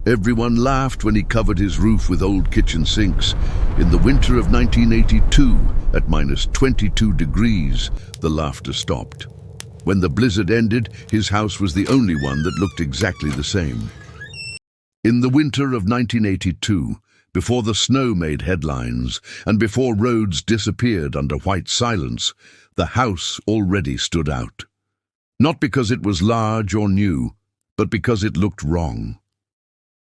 Everyone laughed when he covered his roof with old kitchen sinks. In the winter of 1982, at -22 degrees, the laughter stopped. When the blizzard ended, his house was the only one that looked exactly the same. In the winter of 1982, before the snow made headlines and before roads disappeared under white silence, the house already stood out. Not because it was large or new, but because it looked wrong.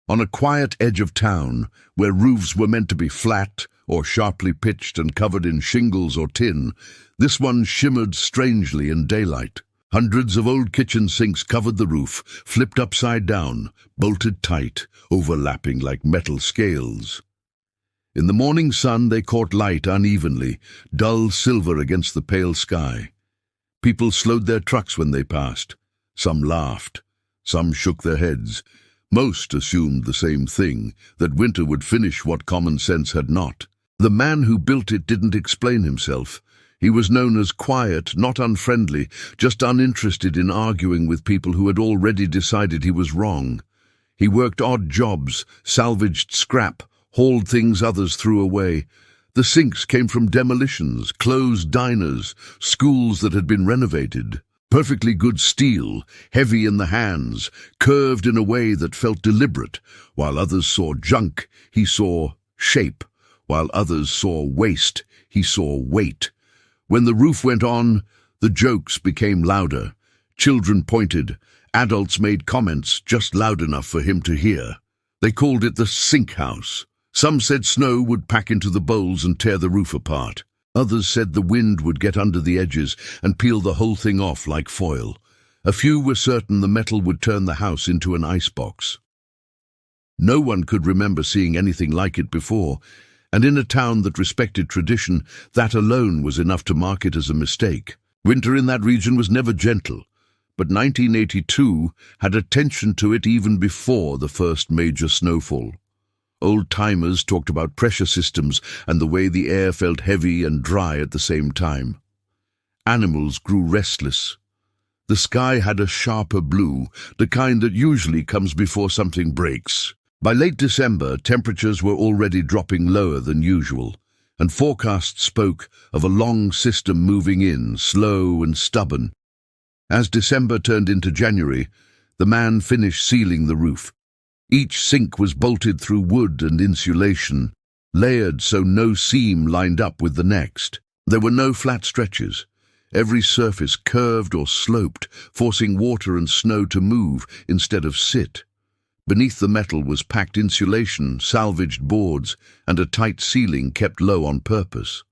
On a quiet edge of town, where roofs were meant to be flat or sharply pitched and covered in shingles or tin, this one shimmered strangely in daylight. Hundreds of old kitchen sinks covered the roof, flipped upside down, bolted tight, overlapping like metal scales. In the morning sun they caught light unevenly, dull silver against the pale sky. People slowed their trucks when they passed. Some laughed. Some shook their heads. Most assumed the same thing, that winter would finish what common sense had not. The man who built it didn't explain himself. He was known as quiet, not unfriendly, just uninterested in arguing with people who had already decided he was wrong. He worked odd jobs, salvaged scrap, hauled things others threw away. The sinks came from demolitions, closed diners, schools that had been renovated. Perfectly good steel, heavy in the hands, curved in a way that felt deliberate. While others saw junk, he saw shape. While others saw waste, he saw weight. When the roof went on, the jokes became louder. Children pointed. Adults made comments just loud enough for him to hear. They called it the sink house. Some said snow would pack into the bowls and tear the roof apart. Others said the wind would get under the edges and peel the whole thing off like foil. A few were certain the metal would turn the house into an icebox. No one could remember seeing anything like it before, and in a town that respected tradition, that alone was enough to mark it as a mistake. Winter in that region was never gentle, but 1982 had a tension to it even before the first major snowfall. Old-timers talked about pressure systems and the way the air felt heavy and dry at the same time. Animals grew restless. The sky had a sharper blue, the kind that usually comes before something breaks. By late December, temperatures were already dropping lower than usual, and forecasts spoke of a long system moving in, slow and stubborn. As December turned into January, the man finished sealing the roof. Each sink was bolted through wood and insulation, layered so no seam lined up with the next. There were no flat stretches. Every surface curved or sloped, forcing water and snow to move instead of sit. Beneath the metal was packed insulation, salvaged boards, and a tight ceiling kept low on purpose.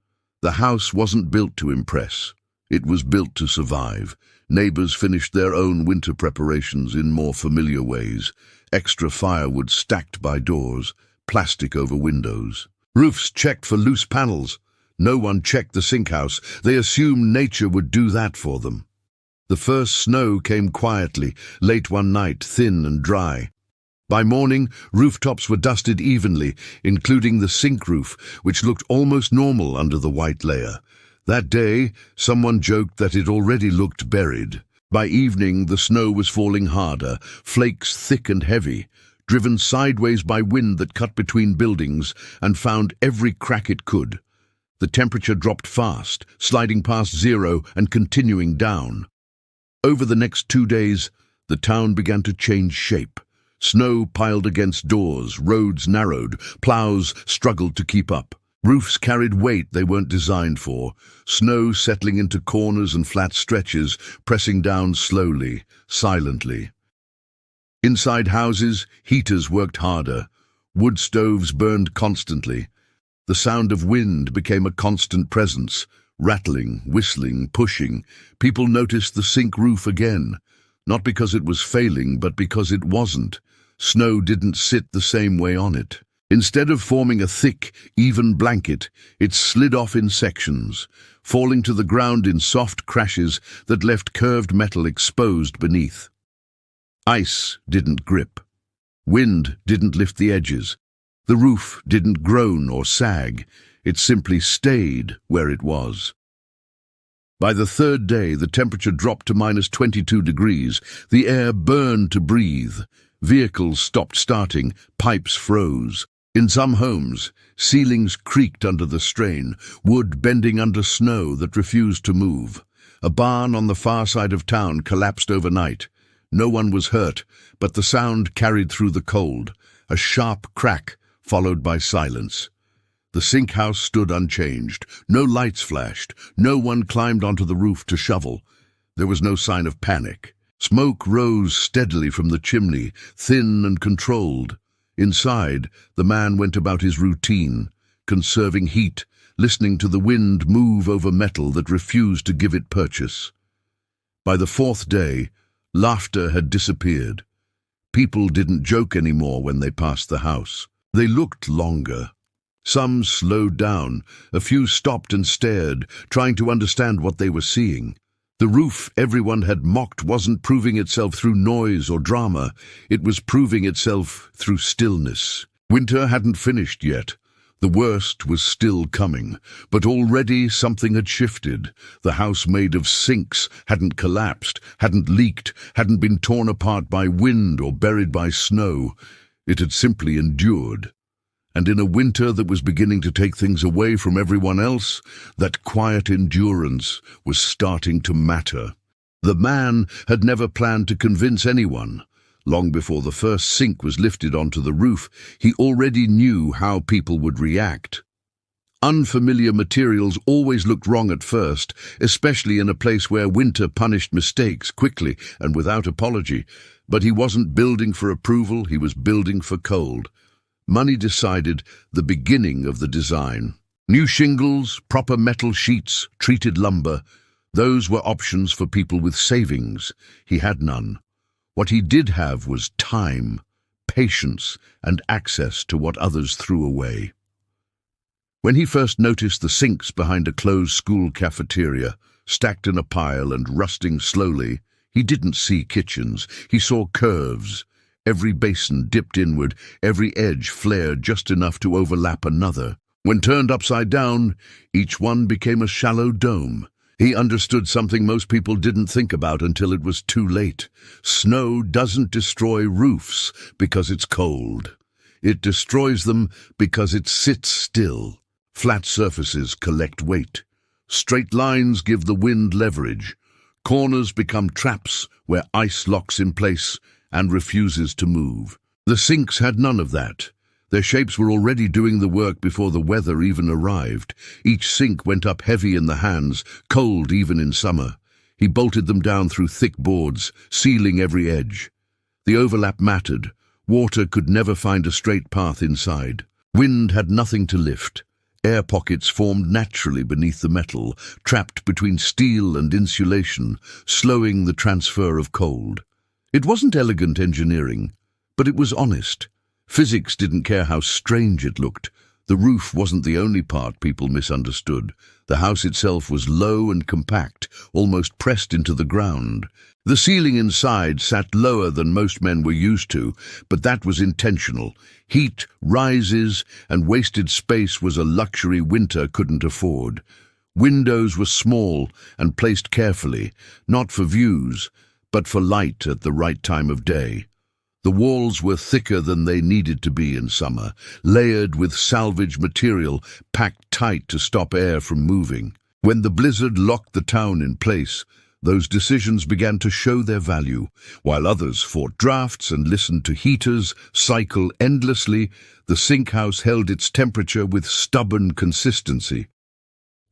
The house wasn't built to impress. It was built to survive. Neighbors finished their own winter preparations in more familiar ways. Extra firewood stacked by doors, plastic over windows. Roofs checked for loose panels. No one checked the sink house. They assumed nature would do that for them. The first snow came quietly, late one night, thin and dry. By morning, rooftops were dusted evenly, including the sink roof, which looked almost normal under the white layer. That day, someone joked that it already looked buried. By evening, the snow was falling harder, flakes thick and heavy, driven sideways by wind that cut between buildings and found every crack it could. The temperature dropped fast, sliding past zero and continuing down. Over the next 2 days, the town began to change shape. Snow piled against doors, roads narrowed, plows struggled to keep up. Roofs carried weight they weren't designed for, snow settling into corners and flat stretches, pressing down slowly, silently. Inside houses, heaters worked harder. Wood stoves burned constantly. The sound of wind became a constant presence, rattling, whistling, pushing. People noticed the sink roof again, not because it was failing, but because it wasn't. Snow didn't sit the same way on it. Instead of forming a thick, even blanket, it slid off in sections, falling to the ground in soft crashes that left curved metal exposed beneath. Ice didn't grip. Wind didn't lift the edges. The roof didn't groan or sag. It simply stayed where it was. By the third day, the temperature dropped to -22 degrees. The air burned to breathe. Vehicles stopped starting, pipes froze. In some homes, ceilings creaked under the strain, wood bending under snow that refused to move. A barn on the far side of town collapsed overnight. No one was hurt, but the sound carried through the cold, a sharp crack followed by silence. The sink house stood unchanged. No lights flashed. No one climbed onto the roof to shovel. There was no sign of panic. Smoke rose steadily from the chimney, thin and controlled. Inside, the man went about his routine, conserving heat, listening to the wind move over metal that refused to give it purchase. By the fourth day, laughter had disappeared. People didn't joke anymore when they passed the house. They looked longer. Some slowed down. A few stopped and stared, trying to understand what they were seeing. The roof everyone had mocked wasn't proving itself through noise or drama. It was proving itself through stillness. Winter hadn't finished yet. The worst was still coming, but already something had shifted. The house made of sinks hadn't collapsed, hadn't leaked, hadn't been torn apart by wind or buried by snow. It had simply endured. And in a winter that was beginning to take things away from everyone else, that quiet endurance was starting to matter. The man had never planned to convince anyone. Long before the first sink was lifted onto the roof, he already knew how people would react. Unfamiliar materials always looked wrong at first, especially in a place where winter punished mistakes quickly and without apology. But he wasn't building for approval, he was building for cold. Money decided the beginning of the design. New shingles, proper metal sheets, treated lumber, those were options for people with savings. He had none. What he did have was time, patience, and access to what others threw away. When he first noticed the sinks behind a closed school cafeteria, stacked in a pile and rusting slowly, he didn't see kitchens. He saw curves. Every basin dipped inward, every edge flared just enough to overlap another. When turned upside down, each one became a shallow dome. He understood something most people didn't think about until it was too late. Snow doesn't destroy roofs because it's cold. It destroys them because it sits still. Flat surfaces collect weight. Straight lines give the wind leverage. Corners become traps where ice locks in place and refuses to move. The sinks had none of that. Their shapes were already doing the work before the weather even arrived. Each sink went up heavy in the hands, cold even in summer. He bolted them down through thick boards, sealing every edge. The overlap mattered. Water could never find a straight path inside. Wind had nothing to lift. Air pockets formed naturally beneath the metal, trapped between steel and insulation, slowing the transfer of cold. It wasn't elegant engineering, but it was honest. Physics didn't care how strange it looked. The roof wasn't the only part people misunderstood. The house itself was low and compact, almost pressed into the ground. The ceiling inside sat lower than most men were used to, but that was intentional. Heat, rises, and wasted space was a luxury winter couldn't afford. Windows were small and placed carefully, not for views, but for light at the right time of day. The walls were thicker than they needed to be in summer, layered with salvage material packed tight to stop air from moving. When the blizzard locked the town in place, those decisions began to show their value. While others fought drafts and listened to heaters cycle endlessly, the sink house held its temperature with stubborn consistency.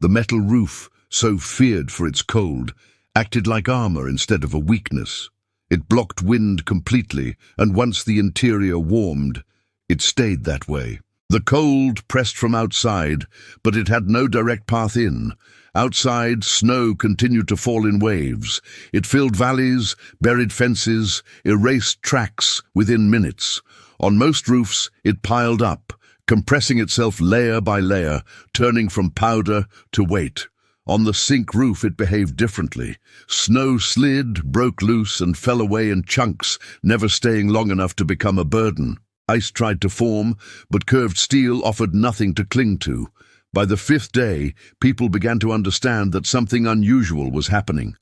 The metal roof, so feared for its cold, acted like armor instead of a weakness. It blocked wind completely, and once the interior warmed, it stayed that way. The cold pressed from outside, but it had no direct path in. Outside, snow continued to fall in waves. It filled valleys, buried fences, erased tracks within minutes. On most roofs, it piled up, compressing itself layer by layer, turning from powder to weight. On the sink roof it behaved differently. Snow slid, broke loose, and fell away in chunks, never staying long enough to become a burden. Ice tried to form, but curved steel offered nothing to cling to. By the fifth day, people began to understand that something unusual was happening.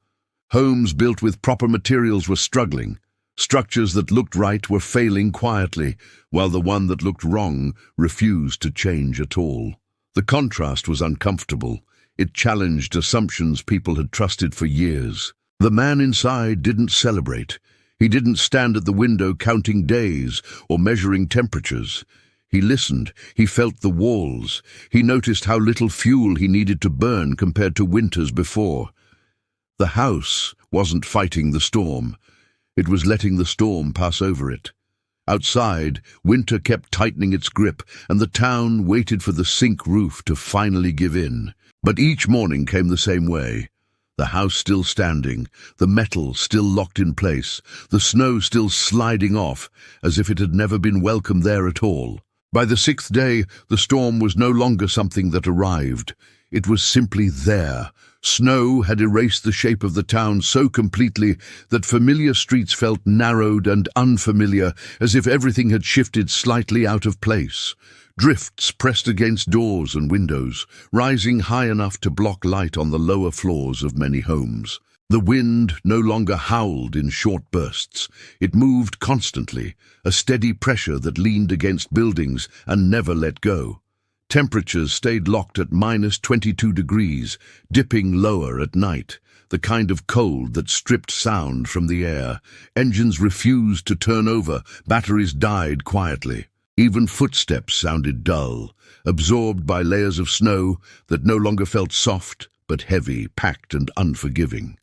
Homes built with proper materials were struggling. Structures that looked right were failing quietly, while the one that looked wrong refused to change at all. The contrast was uncomfortable. It challenged assumptions people had trusted for years. The man inside didn't celebrate. He didn't stand at the window counting days or measuring temperatures. He listened. He felt the walls. He noticed how little fuel he needed to burn compared to winters before. The house wasn't fighting the storm. It was letting the storm pass over it. Outside, winter kept tightening its grip, and the town waited for the sink roof to finally give in. But each morning came the same way. The house still standing, the metal still locked in place, the snow still sliding off, as if it had never been welcome there at all. By the sixth day, the storm was no longer something that arrived. It was simply there. Snow had erased the shape of the town so completely that familiar streets felt narrowed and unfamiliar, as if everything had shifted slightly out of place. Drifts pressed against doors and windows, rising high enough to block light on the lower floors of many homes. The wind no longer howled in short bursts. It moved constantly, a steady pressure that leaned against buildings and never let go. Temperatures stayed locked at -22 degrees, dipping lower at night, the kind of cold that stripped sound from the air. Engines refused to turn over, batteries died quietly. Even footsteps sounded dull, absorbed by layers of snow that no longer felt soft, but heavy, packed and unforgiving.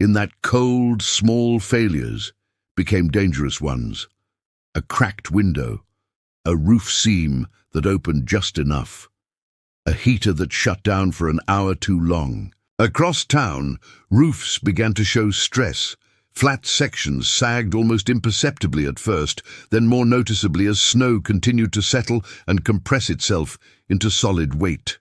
In that cold, small failures became dangerous ones. A cracked window, a roof seam that opened just enough, a heater that shut down for an hour too long. Across town, roofs began to show stress. Flat sections sagged almost imperceptibly at first, then more noticeably as snow continued to settle and compress itself into solid weight.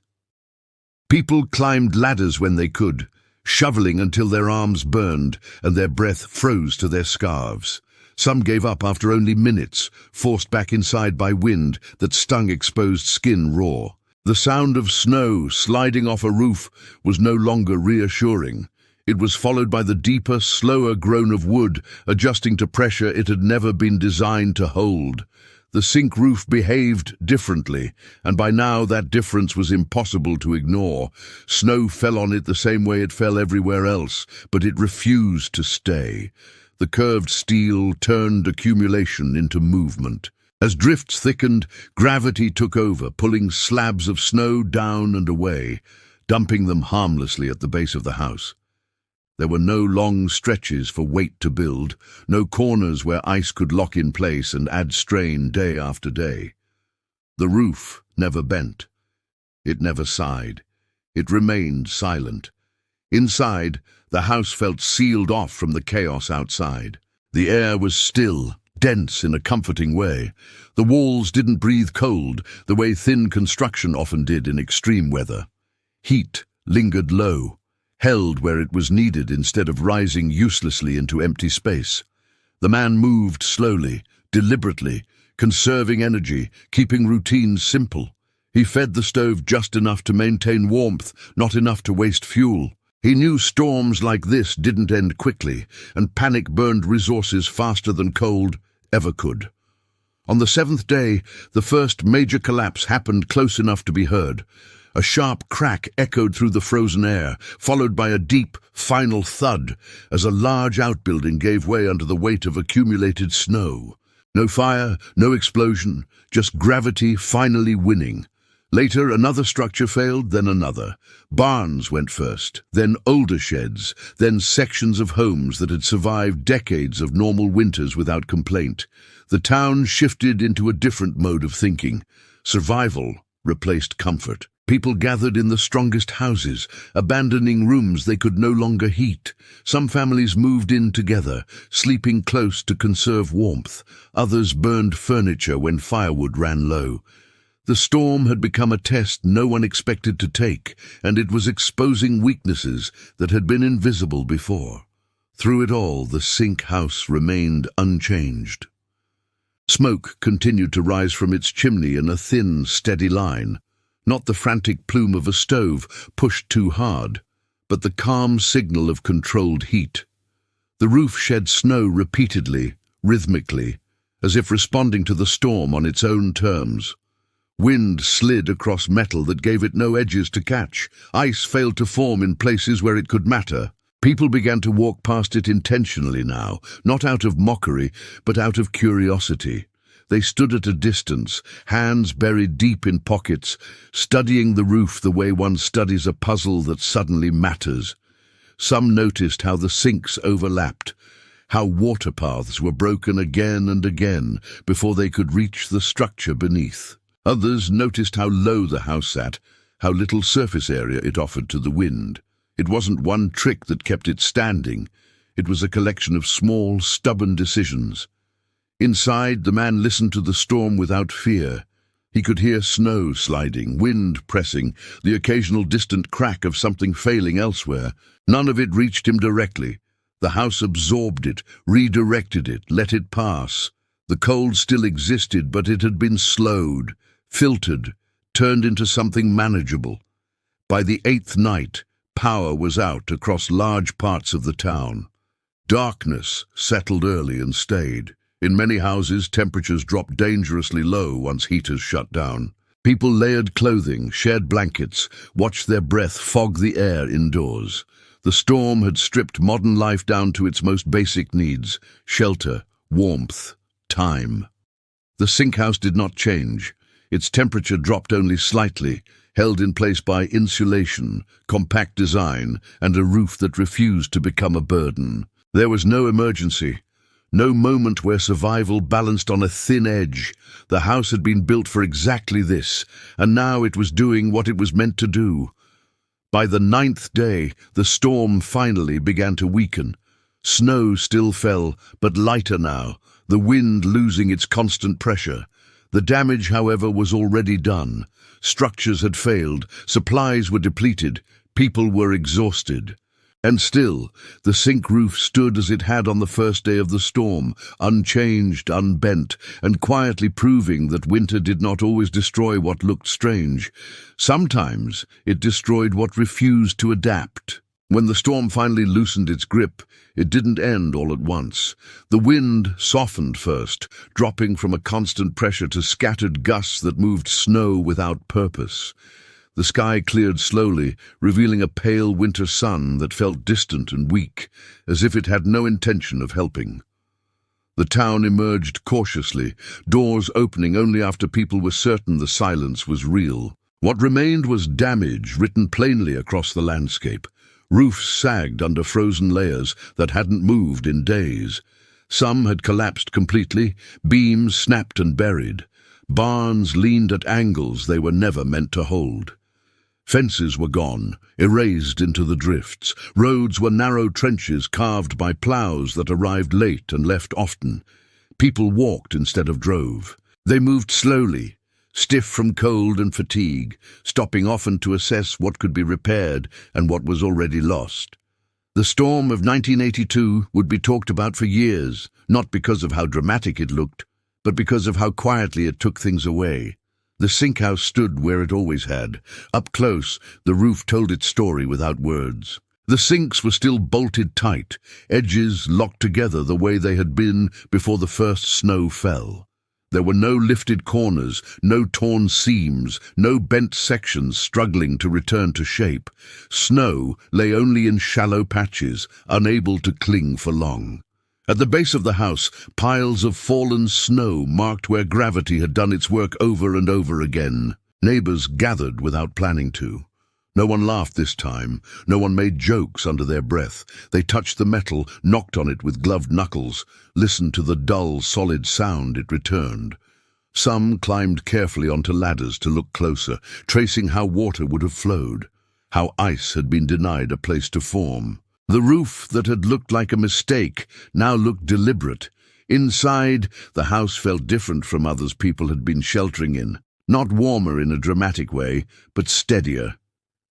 People climbed ladders when they could, shoveling until their arms burned and their breath froze to their scarves. Some gave up after only minutes, forced back inside by wind that stung exposed skin raw. The sound of snow sliding off a roof was no longer reassuring. It was followed by the deeper, slower groan of wood, adjusting to pressure it had never been designed to hold. The sink roof behaved differently, and by now that difference was impossible to ignore. Snow fell on it the same way it fell everywhere else, but it refused to stay. The curved steel turned accumulation into movement. As drifts thickened, gravity took over, pulling slabs of snow down and away, dumping them harmlessly at the base of the house. There were no long stretches for weight to build, no corners where ice could lock in place and add strain day after day. The roof never bent. It never sighed. It remained silent. Inside, the house felt sealed off from the chaos outside. The air was still, dense in a comforting way. The walls didn't breathe cold, the way thin construction often did in extreme weather. Heat lingered low, held where it was needed instead of rising uselessly into empty space. The man moved slowly, deliberately, conserving energy, keeping routines simple. He fed the stove just enough to maintain warmth, not enough to waste fuel. He knew storms like this didn't end quickly, and panic burned resources faster than cold ever could. On the seventh day, the first major collapse happened close enough to be heard. A sharp crack echoed through the frozen air, followed by a deep, final thud as a large outbuilding gave way under the weight of accumulated snow. No fire, no explosion, just gravity finally winning. Later, another structure failed, then another. Barns went first, then older sheds, then sections of homes that had survived decades of normal winters without complaint. The town shifted into a different mode of thinking. Survival replaced comfort. People gathered in the strongest houses, abandoning rooms they could no longer heat. Some families moved in together, sleeping close to conserve warmth. Others burned furniture when firewood ran low. The storm had become a test no one expected to take, and it was exposing weaknesses that had been invisible before. Through it all, the sink house remained unchanged. Smoke continued to rise from its chimney in a thin, steady line. Not the frantic plume of a stove pushed too hard, but the calm signal of controlled heat. The roof shed snow repeatedly, rhythmically, as if responding to the storm on its own terms. Wind slid across metal that gave it no edges to catch. Ice failed to form in places where it could matter. People began to walk past it intentionally now, not out of mockery, but out of curiosity. They stood at a distance, hands buried deep in pockets, studying the roof the way one studies a puzzle that suddenly matters. Some noticed how the sinks overlapped, how water paths were broken again and again before they could reach the structure beneath. Others noticed how low the house sat, how little surface area it offered to the wind. It wasn't one trick that kept it standing. It was a collection of small, stubborn decisions. Inside, the man listened to the storm without fear. He could hear snow sliding, wind pressing, the occasional distant crack of something failing elsewhere. None of it reached him directly. The house absorbed it, redirected it, let it pass. The cold still existed, but it had been slowed, filtered, turned into something manageable. By the 8th night, power was out across large parts of the town. Darkness settled early and stayed. In many houses, temperatures dropped dangerously low once heaters shut down. People layered clothing, shared blankets, watched their breath fog the air indoors. The storm had stripped modern life down to its most basic needs: shelter, warmth, time. The sink house did not change. Its temperature dropped only slightly, held in place by insulation, compact design, and a roof that refused to become a burden. There was no emergency. No moment where survival balanced on a thin edge. The house had been built for exactly this, and now it was doing what it was meant to do. By the 9th day, the storm finally began to weaken. Snow still fell, but lighter now, the wind losing its constant pressure. The damage, however, was already done. Structures had failed, supplies were depleted, people were exhausted. And still, the sink roof stood as it had on the first day of the storm, unchanged, unbent, and quietly proving that winter did not always destroy what looked strange. Sometimes it destroyed what refused to adapt. When the storm finally loosened its grip, it didn't end all at once. The wind softened first, dropping from a constant pressure to scattered gusts that moved snow without purpose. The sky cleared slowly, revealing a pale winter sun that felt distant and weak, as if it had no intention of helping. The town emerged cautiously, doors opening only after people were certain the silence was real. What remained was damage written plainly across the landscape. Roofs sagged under frozen layers that hadn't moved in days. Some had collapsed completely, beams snapped and buried. Barns leaned at angles they were never meant to hold. Fences were gone, erased into the drifts. Roads were narrow trenches carved by ploughs that arrived late and left often. People walked instead of drove. They moved slowly, stiff from cold and fatigue, stopping often to assess what could be repaired and what was already lost. The storm of 1982 would be talked about for years, not because of how dramatic it looked, but because of how quietly it took things away. The sink house stood where it always had. Up close, the roof told its story without words. The sinks were still bolted tight, edges locked together the way they had been before the first snow fell. There were no lifted corners, no torn seams, no bent sections struggling to return to shape. Snow lay only in shallow patches, unable to cling for long. At the base of the house, piles of fallen snow marked where gravity had done its work over and over again. Neighbors gathered without planning to. No one laughed this time. No one made jokes under their breath. They touched the metal, knocked on it with gloved knuckles, listened to the dull, solid sound it returned. Some climbed carefully onto ladders to look closer, tracing how water would have flowed, how ice had been denied a place to form. The roof that had looked like a mistake now looked deliberate. Inside, the house felt different from others people had been sheltering in. Not warmer in a dramatic way, but steadier.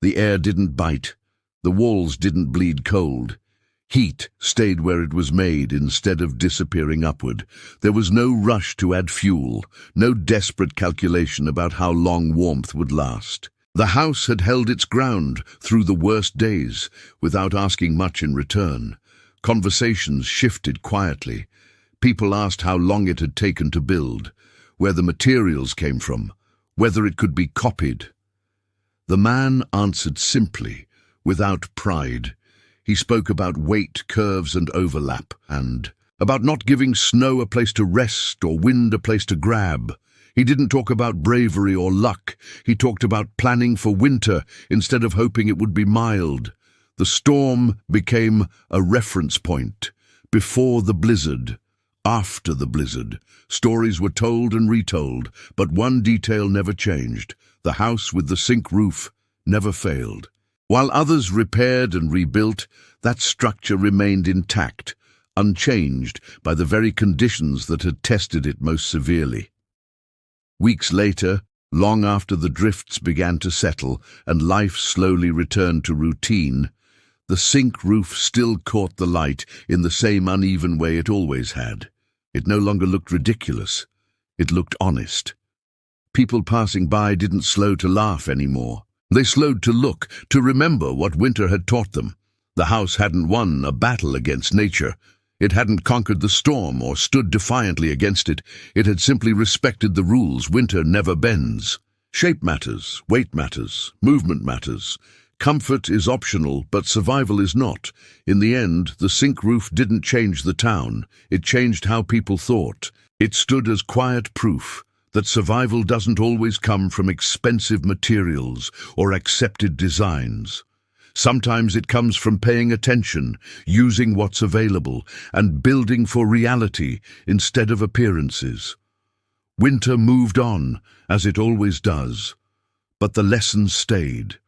The air didn't bite. The walls didn't bleed cold. Heat stayed where it was made instead of disappearing upward. There was no rush to add fuel, no desperate calculation about how long warmth would last. The house had held its ground through the worst days, without asking much in return. Conversations shifted quietly. People asked how long it had taken to build, where the materials came from, whether it could be copied. The man answered simply, without pride. He spoke about weight, curves and overlap, and about not giving snow a place to rest or wind a place to grab. He didn't talk about bravery or luck. He talked about planning for winter instead of hoping it would be mild. The storm became a reference point. Before the blizzard, after the blizzard, stories were told and retold, but one detail never changed. The house with the sink roof never failed. While others repaired and rebuilt, that structure remained intact, unchanged by the very conditions that had tested it most severely. Weeks later, long after the drifts began to settle and life slowly returned to routine, the sink roof still caught the light in the same uneven way it always had. It no longer looked ridiculous. It looked honest. People passing by didn't slow to laugh anymore. They slowed to look, to remember what winter had taught them. The house hadn't won a battle against nature. It hadn't conquered the storm or stood defiantly against it. It had simply respected the rules. Winter never bends. Shape matters, weight matters, movement matters. Comfort is optional, but survival is not. In the end, the sink roof didn't change the town. It changed how people thought. It stood as quiet proof that survival doesn't always come from expensive materials or accepted designs. Sometimes it comes from paying attention, using what's available, and building for reality instead of appearances. Winter moved on, as it always does, but the lessons stayed.